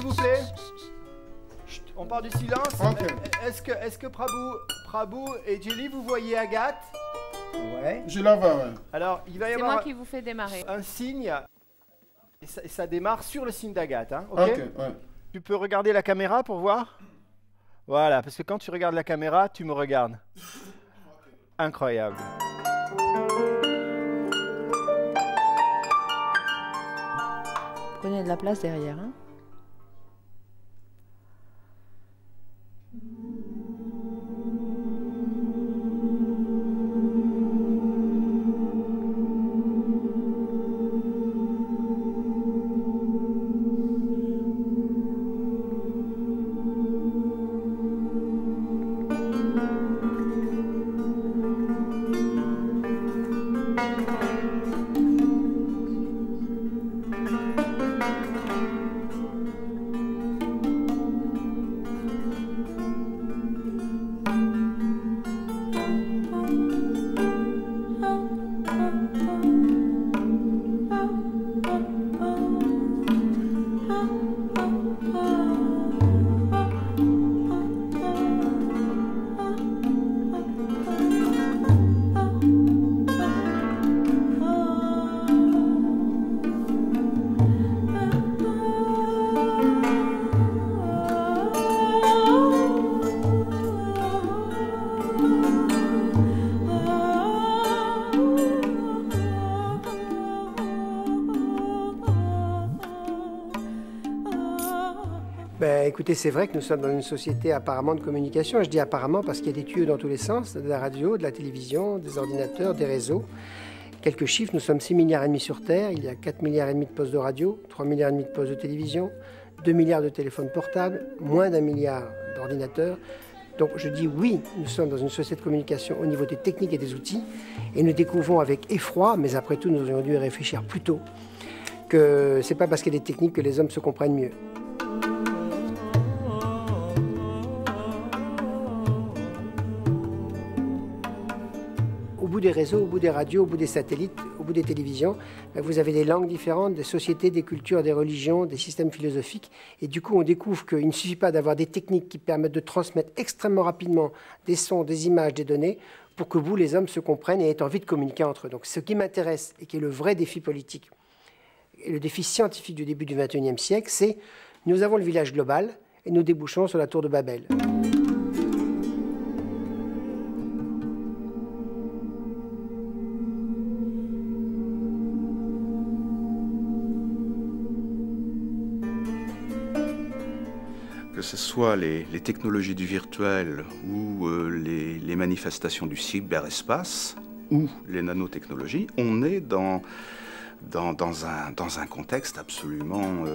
vous plaît. Chut, on part du silence. Ok. Est-ce que Prabhu et Jelly, vous voyez Agathe? Ouais. Je la vois, ouais. Alors, il va y C'est avoir moi qui vous fais démarrer. un signe, et ça démarre sur le signe d'Agathe, hein, ok? Ok, ouais. Tu peux regarder la caméra pour voir? Voilà, parce que quand tu regardes la caméra, tu me regardes. Incroyable. Prenez de la place derrière. Hein. Ben, écoutez, c'est vrai que nous sommes dans une société apparemment de communication. Je dis apparemment parce qu'il y a des tuyaux dans tous les sens, de la radio, de la télévision, des ordinateurs, des réseaux. Quelques chiffres, nous sommes 6,5 milliards sur Terre, il y a 4,5 milliards de postes de radio, 3,5 milliards de postes de télévision, 2 milliards de téléphones portables, moins d'1 milliard d'ordinateurs. Donc je dis oui, nous sommes dans une société de communication au niveau des techniques et des outils, et nous découvrons avec effroi, mais après tout nous aurions dû y réfléchir plus tôt, que c'est pas parce qu'il y a des techniques que les hommes se comprennent mieux. Au bout des réseaux, au bout des radios, au bout des satellites, au bout des télévisions, vous avez des langues différentes, des sociétés, des cultures, des religions, des systèmes philosophiques. Et du coup, on découvre qu'il ne suffit pas d'avoir des techniques qui permettent de transmettre extrêmement rapidement des sons, des images, des données, pour que vous, les hommes, se comprennent et aient envie de communiquer entre eux. Donc ce qui m'intéresse et qui est le vrai défi politique, et le défi scientifique du début du XXIe siècle, c'est nous avons le village global et nous débouchons sur la tour de Babel. Que ce soit les technologies du virtuel ou les manifestations du cyberespace ou les nanotechnologies, on est dans un contexte absolument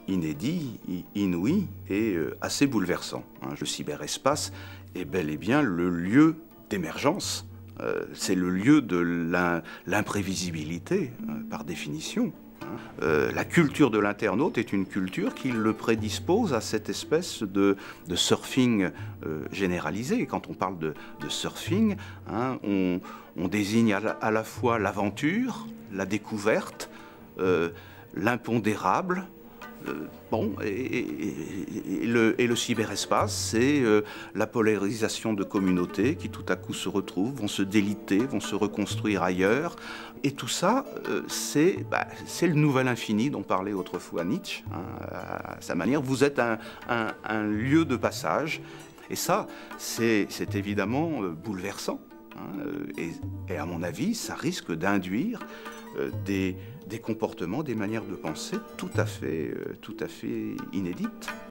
inédit, inouï et assez bouleversant. Le cyberespace est bel et bien le lieu d'émergence, c'est le lieu de l'imprévisibilité par définition. La culture de l'internaute est une culture qui le prédispose à cette espèce de surfing généralisé. Et quand on parle de surfing, on désigne à la fois l'aventure, la découverte, l'impondérable. Et le cyberespace, c'est la polarisation de communautés qui tout à coup se retrouvent, vont se déliter, vont se reconstruire ailleurs. Et tout ça, c'est le nouvel infini dont parlait autrefois Nietzsche, à sa manière. Vous êtes un lieu de passage. Et ça, c'est évidemment bouleversant. Et à mon avis, ça risque d'induire des comportements, des manières de penser tout à fait inédites.